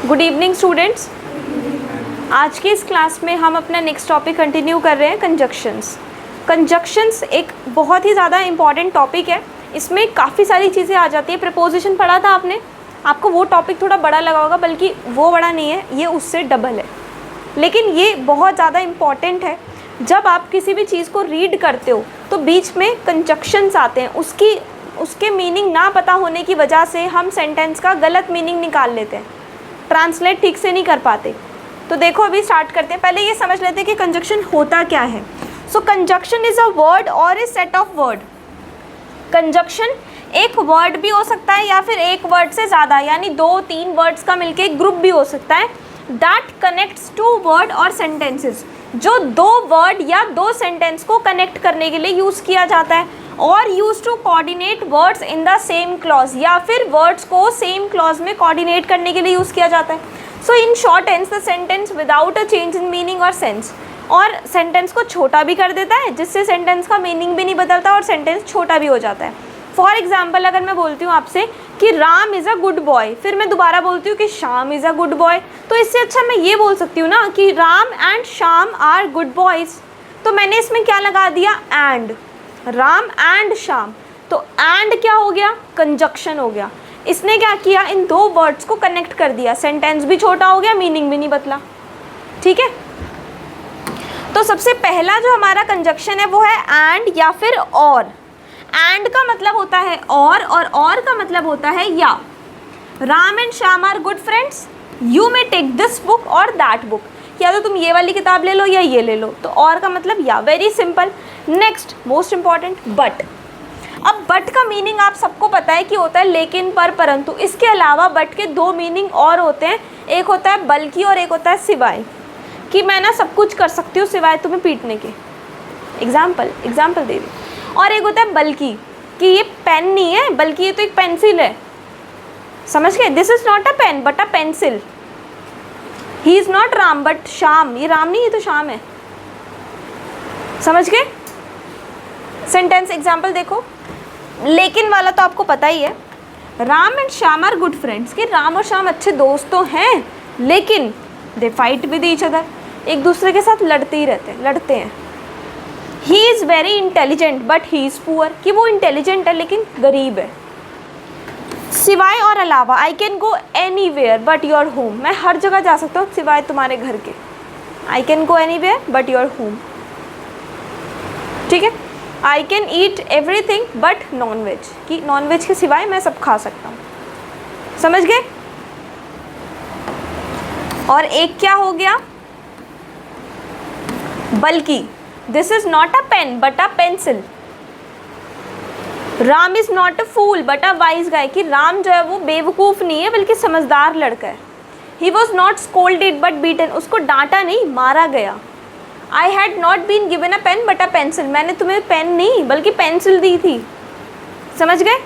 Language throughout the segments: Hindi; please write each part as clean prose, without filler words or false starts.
Good evening students. आज की इस क्लास में हम अपना नेक्स्ट टॉपिक कंटिन्यू कर रहे हैं, कंजक्शंस। कंजक्शंस एक बहुत ही ज़्यादा इंपॉर्टेंट टॉपिक है। इसमें काफ़ी सारी चीज़ें आ जाती है। प्रपोजिशन पढ़ा था आपने, आपको वो टॉपिक थोड़ा बड़ा लगा होगा, बल्कि वो बड़ा नहीं है, ये उससे डबल है, लेकिन ये बहुत ज़्यादा इम्पॉर्टेंट है। जब आप किसी भी चीज़ को रीड करते हो तो बीच में कंजक्शंस आते हैं, उसके मीनिंग ना पता होने की वजह से हम सेंटेंस का गलत मीनिंग निकाल लेते हैं, ट्रांसलेट ठीक से नहीं कर पाते। तो देखो अभी स्टार्ट करते हैं। पहले ये समझ लेते हैं कि कंजक्शन होता क्या है। सो कंजक्शन इज़ अ वर्ड और ए सेट ऑफ वर्ड। कंजक्शन एक वर्ड भी हो सकता है या फिर एक वर्ड से ज़्यादा, यानी 2-3 वर्ड्स का मिलके एक ग्रुप भी हो सकता है। दैट कनेक्ट्स टू वर्ड और सेंटेंसेस, जो 2 वर्ड या 2 सेंटेंस को कनेक्ट करने के लिए यूज़ किया जाता है, और use to coordinate words in the same clause, या फिर वर्ड्स को सेम क्लॉज में कोऑर्डिनेट करने के लिए यूज़ किया जाता है। So in short ends the sentence without a change in meaning और सेंस, और सेंटेंस को छोटा भी कर देता है, जिससे सेंटेंस का मीनिंग भी नहीं बदलता और सेंटेंस छोटा भी हो जाता है। फॉर एग्जाम्पल, अगर मैं बोलती हूँ आपसे कि Ram is a good boy, फिर मैं दोबारा बोलती हूँ कि Shyam is a good boy, तो इससे अच्छा मैं ये बोल सकती हूँ ना कि Ram and Shyam are good boys. तो मैंने इसमें क्या लगा दिया, एंड, राम एंड श्याम। तो एंड क्या हो गया, कंजक्शन हो गया। इसने क्या किया, इन 2 वर्ड्स को कनेक्ट कर दिया, सेंटेंस भी छोटा हो गया, मीनिंग भी नहीं बदला। ठीक है, तो सबसे पहला जो हमारा कंजक्शन है वो है एंड या फिर और। एंड का मतलब होता है और का मतलब होता है या। Ram and Shyam are good friends, you may take this book और दैट बुक, या तो तुम ये वाली किताब ले लो या ये ले लो। तो और का मतलब या, very simple. Next most important, but. अब बट का मीनिंग आप सबको पता है कि होता है लेकिन, पर, परंतु। इसके अलावा बट के 2 मीनिंग और होते हैं, एक होता है बल्कि और एक होता है सिवाय, कि मैं ना सब कुछ कर सकती हूँ सिवाय तुम्हें पीटने के। एग्जाम्पल दे दी। और एक होता है बल्कि, कि ये पेन नहीं है बल्कि ये तो एक पेंसिल है। समझ गए, this is not a pen but a pencil. He is not Ram but Shyam, ये राम नहीं ये तो श्याम है। समझ गए। सेंटेंस एग्जाम्पल देखो, लेकिन वाला तो आपको पता ही है। Ram and Shyam are good friends, कि राम और श्याम अच्छे दोस्त तो हैं, लेकिन they fight with each other, एक दूसरे के साथ लड़ते हैं। He is very intelligent but he is poor, कि वो इंटेलिजेंट है लेकिन गरीब है। सिवाय और अलावा, I can go anywhere but your home, मैं हर जगह जा सकता हूँ सिवाय तुम्हारे घर के। I can go anywhere but your home. ठीक है, I can eat everything but non veg, कि नॉन वेज के सिवाय मैं सब खा सकता हूँ। समझ गए। और एक क्या हो गया, बल्कि, this is not a pen but a pencil. Ram is not a fool but a wise guy, कि राम जो है वो बेवकूफ़ नहीं है बल्कि समझदार लड़का है। He was not scolded but beaten, उसको डांटा नहीं मारा गया। I had not been given a pen but a pencil, मैंने तुम्हें पेन नहीं बल्कि पेंसिल दी थी। समझ गए।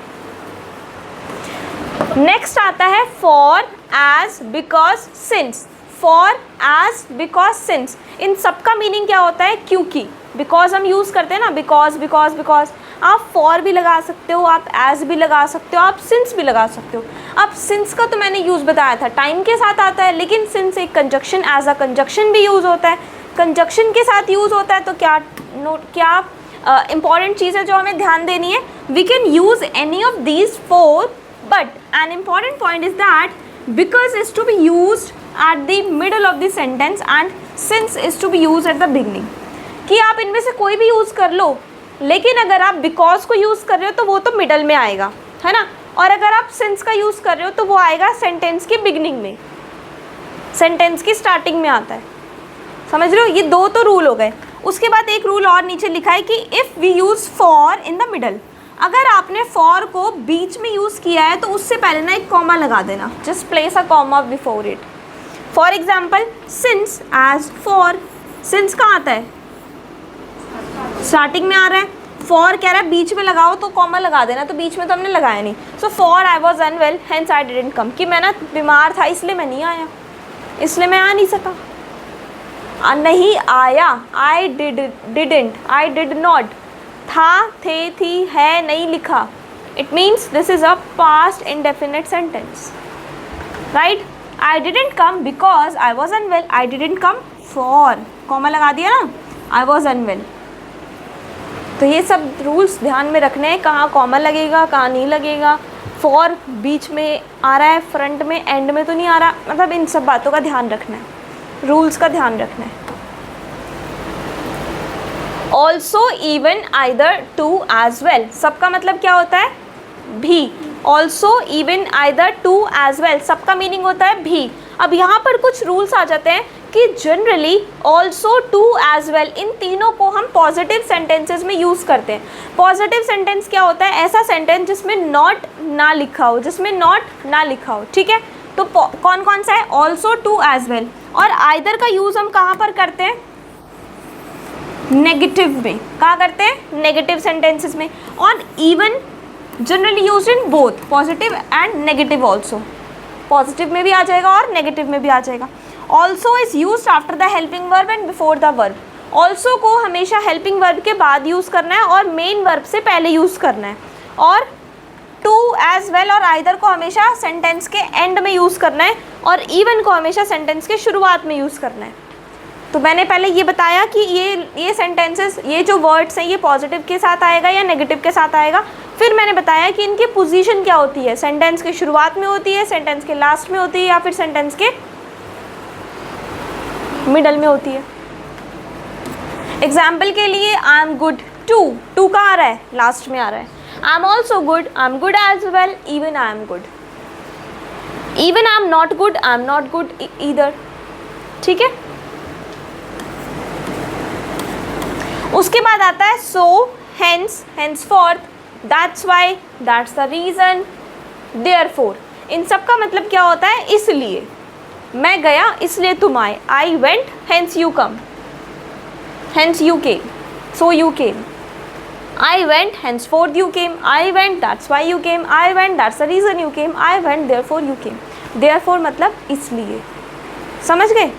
नेक्स्ट आता है for, as, because, since. For, as, because, since, इन सब का मीनिंग क्या होता है, क्योंकि। बिकॉज हम यूज़ करते हैं ना, बिकॉज। आप फॉर भी लगा सकते हो, आप एज भी लगा सकते हो, आप सिंस भी लगा सकते हो। अब सिंस का तो मैंने यूज़ बताया था, टाइम के साथ आता है, लेकिन सिंस एक कंजक्शन, एज अ कंजक्शन भी यूज़ होता है, कंजक्शन के साथ यूज़ होता है। तो क्या इंपॉर्टेंट चीज़ है जो हमें ध्यान देनी है, we can use any of these 4, but an important point is that because is to be used at the middle of the sentence and since is to be use at the beginning, कि आप इनमें से कोई भी यूज़ कर लो, लेकिन अगर आप बिकॉज को यूज़ कर रहे हो तो वो तो मिडल में आएगा, है ना। और अगर आप सिंस का यूज़ कर रहे हो तो वो आएगा सेंटेंस की बिगनिंग में, सेंटेंस की स्टार्टिंग में आता है। समझ रहे हो, ये 2 तो रूल हो गए। उसके बाद एक रूल और नीचे लिखा है कि if we use for in the middle, अगर आपने फॉर को बीच में यूज़ किया है तो उससे पहले ना एक कॉमा लगा देना, just place a comma before it. For example, since, as, for. Since कहाँ आता है, स्टार्टिंग में आ रहा है। फॉर कह रहा है बीच में लगाओ तो कॉमा लगा देना, तो बीच में तो हमने लगाया नहीं। So for I was unwell hence I didn't come, कि मैं ना बीमार था इसलिए मैं नहीं आया, इसलिए मैं आ नहीं सका। नहीं आया, I didn't, I did not, था, थे, थी, है, नहीं लिखा। It means this is a past indefinite sentence, right. I didn't come because I was unwell, I didn't come for, comma लगा दिया ना, आई वॉज अनवेल। तो ये सब रूल्स ध्यान में रखने हैं, कहाँ कॉमा लगेगा कहाँ नहीं लगेगा, फॉर बीच में आ रहा है, फ्रंट में, एंड में तो नहीं आ रहा, मतलब इन सब बातों का ध्यान रखना है, रूल्स का ध्यान रखना है। Also, even, either, too, as well, सबका मतलब क्या होता है? भी। Also, even, either, too, as well, सबका मीनिंग होता है भी। अब यहाँ पर कुछ रूल्स आ जाते हैं कि generally also, too, as well, इन तीनों को हम पॉजिटिव सेंटेंसेस में यूज़ करते हैं। पॉजिटिव सेंटेंस क्या होता है? ऐसा सेंटेंस जिसमें नॉट ना लिखा हो, जिसमें नॉट ना लिखा हो, ठीक है। तो कौन कौन सा है? Also, too, as well. और आइदर का यूज़ हम कहाँ पर करते हैं? नेगेटिव में। कहाँ करते हैं? नेगेटिव सेंटेंसेस में। और even generally use in both positive and negative also, positive में भी आ जाएगा और नेगेटिव में भी आ जाएगा। Also is use after the helping verb and before the verb. Also को हमेशा हेल्पिंग वर्ब के बाद यूज़ करना है और मेन वर्ब से पहले यूज़ करना है। और टू, एज वेल और आइदर को हमेशा सेंटेंस के एंड में यूज़ करना है और इवन को हमेशा सेंटेंस के शुरुआत में यूज़ करना है। तो मैंने पहले ये बताया कि ये सेंटेंसेस, ये जो वर्ड्स हैं, ये पॉजिटिव के साथ आएगा या नेगेटिव के साथ आएगा। फिर मैंने बताया कि इनकी पोजीशन क्या होती है, सेंटेंस के शुरुआत में होती है, सेंटेंस के लास्ट में होती है या फिर सेंटेंस के मिडल में होती है। एग्जाम्पल के लिए आई एम गुड, टू कहाँ आ रहा है? लास्ट में आ रहा है। I am also good, I am good as well, even I am good. Even I am not good, I am not good either, ठीक है। उसके बाद आता है so, hence, henceforth, that's why, that's the reason, therefore. इन सब का मतलब क्या होता है? इसलिए मैं गया इसलिए तुम आए। I went, hence you come, hence you came, so you came. I went, henceforth you came. I went, that's why you came. I went, that's the reason you came. I went, therefore you came. Therefore मतलब इसलिए, समझ गए।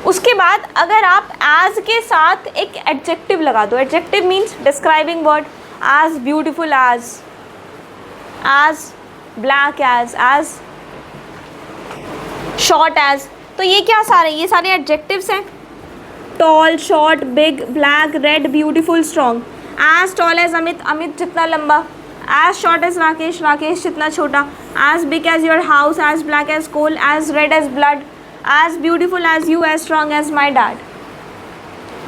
उसके बाद अगर आप एज के साथ एक एडजेक्टिव लगा दो, adjective means describing word, as beautiful as black as short as, तो ये क्या सारे, ये सारे एडजेक्टिव्स हैं। Tall, short, big, black, red, beautiful, strong. As tall as Amit, Amit जितना लंबा। As short as Rakesh, Rakesh जितना छोटा। As big as your house, as black as coal, as red as blood, as beautiful as you, as strong as my dad.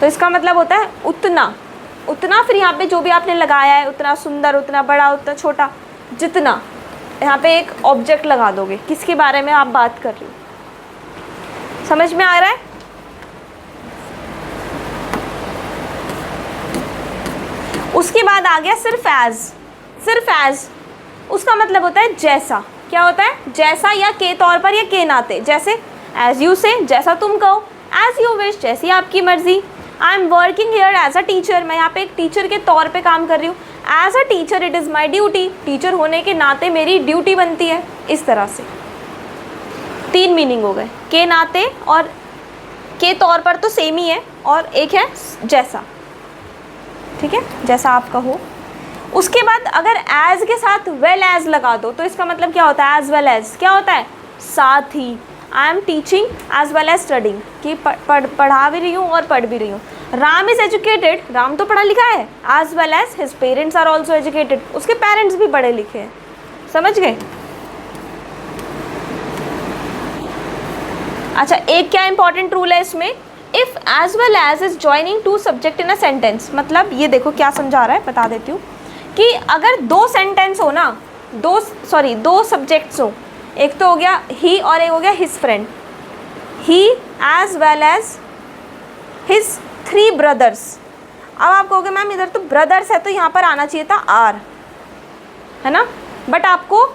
तो इसका मतलब होता है उतना, उतना, फिर यहाँ पे जो भी आपने लगाया है, उतना सुंदर, उतना बड़ा, उतना छोटा, जितना, यहाँ पे एक ऑब्जेक्ट लगा दोगे, किसके बारे में आप बात कर रही हो। समझ में आ रहा है? उसके बाद आ गया सिर्फ एज। सिर्फ एज उसका मतलब होता है जैसा। क्या होता है? जैसा, या के तौर पर या के नाते। जैसे एज यू से, जैसा तुम कहो। एज यू विश, जैसी आपकी मर्जी। I am working here as a teacher, मैं यहाँ पे एक टीचर के तौर पे काम कर रही हूँ। As a teacher it is my duty, teacher होने के नाते मेरी ड्यूटी बनती है। इस तरह से 3 मीनिंग हो गए, के नाते, और के तौर पर तो सेम ही है, और एक है जैसा, ठीक है, जैसा आप कहो। उसके बाद अगर एज के साथ वेल एज लगा दो तो इसका मतलब क्या होता है? एज वेल एज क्या होता है? साथ ही। I am teaching as well as studying, कि पढ़ा भी रही हूँ और पढ़ भी रही हूँ। राम इज़ एजुकेटेड, राम तो पढ़ा लिखा है, as well as his parents are also educated, उसके पेरेंट्स भी पढ़े लिखे हैं। समझ गए? अच्छा, एक क्या इंपॉर्टेंट रूल है इसमें, if as well as is joining two subject in a sentence. मतलब ये देखो क्या समझा रहा है, बता देती हूँ, कि अगर 2 सेंटेंस हो ना, 2 सब्जेक्ट्स हो, एक तो हो गया ही और एक हो गया his friend. He as well as his 3 brothers. अब आप कहोगे मैम इधर तो ब्रदर्स है तो यहाँ पर आना चाहिए था आर, है ना, बट आपको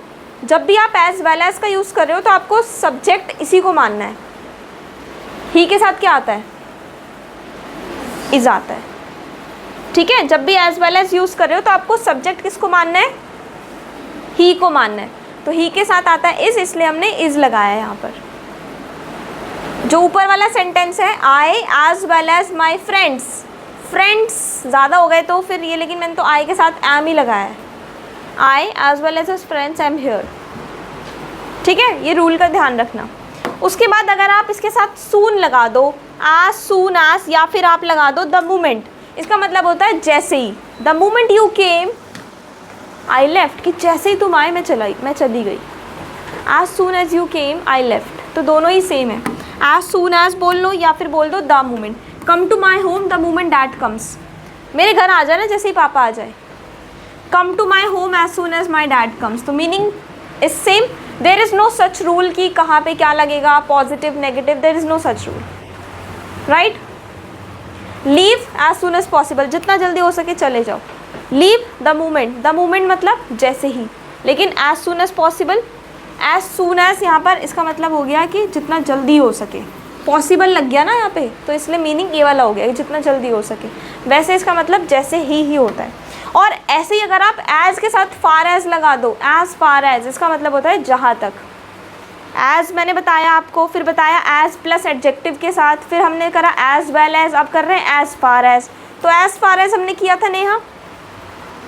जब भी आप एज वेल एज का यूज़ कर रहे हो तो आपको सब्जेक्ट इसी को मानना है। ही के साथ क्या आता है? इज आता है, ठीक है। जब भी एज वेल एज यूज़ कर रहे हो तो आपको सब्जेक्ट किसको मानना है? ही को मानना है। तो ही के साथ आता है इज, इसलिए हमने इज लगाया है यहाँ पर। जो ऊपर वाला सेंटेंस है, I as well as my friends, friends ज़्यादा हो गए तो फिर ये, लेकिन मैंने तो आई के साथ एम ही लगाया है। I as well as his friends am here. ठीक है, ये रूल का ध्यान रखना। उसके बाद अगर आप इसके साथ सून लगा दो, as soon as, या फिर आप लगा दो द मोमेंट, इसका मतलब होता है जैसे ही। The moment you came I left, कि जैसे ही तुम आए मैं चली गई। as soon as you came I left, तो दोनों ही सेम है। as soon as बोल लो या फिर बोल दो the moment. come to my home the moment dad comes, मेरे घर आ जाए ना जैसे ही पापा आ जाए। come to my home as soon as my dad comes, तो meaning is same. There is no such rule कि कहाँ पे क्या लगेगा, positive negative, there is no such rule, right. Leave as soon as possible, जितना जल्दी हो सके चले जाओ। लीव द मोमेंट मतलब जैसे ही, लेकिन as soon as possible, as soon as यहाँ पर इसका मतलब हो गया कि जितना जल्दी हो सके। पॉसिबल लग गया ना यहाँ पे, तो इसलिए मीनिंग ये वाला हो गया कि जितना जल्दी हो सके। वैसे इसका मतलब जैसे ही होता है। और ऐसे ही अगर आप एज के साथ फार एज लगा दो, एज फार एज, इसका मतलब होता है जहाँ तक। एज मैंने बताया आपको, फिर बताया एज प्लस एडजेक्टिव के साथ, फिर हमने करा एज वेल एज, अब कर रहे हैं एज फार एज। तो एज फार एज हमने किया था नेहा,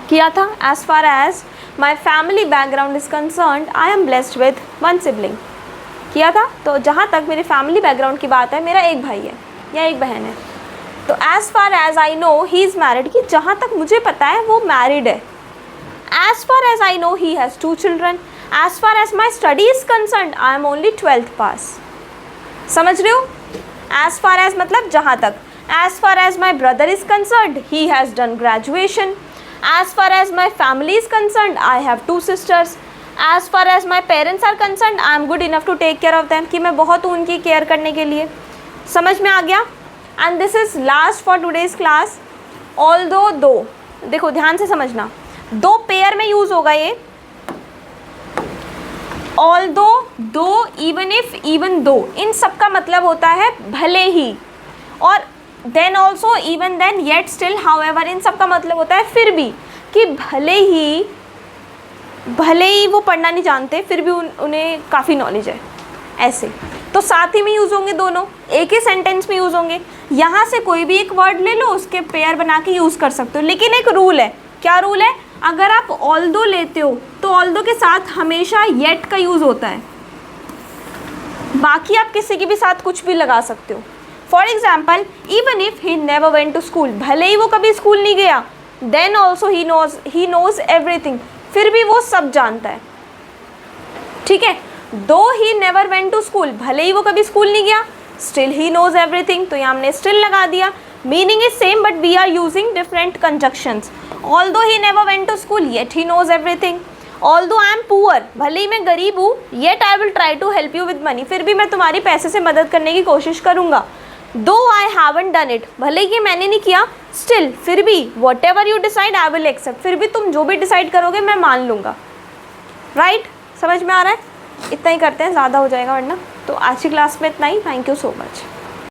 किया था। As far as my family background is concerned I am blessed with one sibling, किया था। तो जहाँ तक मेरे फैमिली बैकग्राउंड की बात है, मेरा एक भाई है या एक बहन है। तो as far as I know he is married, कि जहाँ तक मुझे पता है वो मैरिड है। As far as I know he has 2 children, as far as my study is concerned I am only 12th pass. समझ रहे हो? एज फार एज मतलब जहाँ तक। As far as my brother is concerned he has done graduation. As far as my family is concerned I have 2 sisters। As far as my parents are concerned I am good enough to take care of them, कि मैं बहुत हूँ उनकी केयर करने के लिए। समझ में आ गया? And this is last for today's class. Although दो, देखो ध्यान से समझना, 2 पेयर में यूज़ होगा ये। ऑल्दो, दो, इवन इफ, इवन दो, इन सब का मतलब होता है भले ही। और then also, even then, yet, still, however, इन सब का मतलब होता है फिर भी, कि भले ही वो पढ़ना नहीं जानते, फिर भी उन्हें काफ़ी नॉलेज है, ऐसे। तो साथ ही में यूज़ होंगे दोनों, एक ही सेंटेंस में यूज़ होंगे। यहाँ से कोई भी एक वर्ड ले लो, उसके पेयर बना के यूज़ कर सकते हो। लेकिन एक रूल है, क्या रूल है? अगर आप ऑल्दो लेते हो तो ऑल्दो के साथ हमेशा येट का यूज़ होता है। बाकी आप किसी के भी साथ कुछ भी लगा सकते हो। For example, even if he never went to school, भले ही वो कभी स्कूल नहीं गया, then also he knows everything, फिर भी वो सब जानता है। ठीक है। Though he never went to school, भले ही वो कभी स्कूल नहीं गया, स्टिल ही नोज एवरीथिंग, तो यहाँ हमने स्टिल लगा दिया। Meaning is same but we are using different conjunctions. Although he never went to school yet he knows everything. Although I am poor, भले ही मैं गरीब हूँ, yet I will try to help you with money, फिर भी मैं तुम्हारी पैसे से मदद करने की कोशिश करूँगा। दो आई हैवंट डन इट, भले ही मैंने नहीं किया, स्टिल, फिर भी, whatever you decide I will accept, फिर भी तुम जो भी डिसाइड करोगे मैं मान लूँगा। राइट? समझ में आ रहा है? इतना ही करते हैं, ज़्यादा हो जाएगा वरना। तो आज की क्लास में इतना ही। Thank you so much.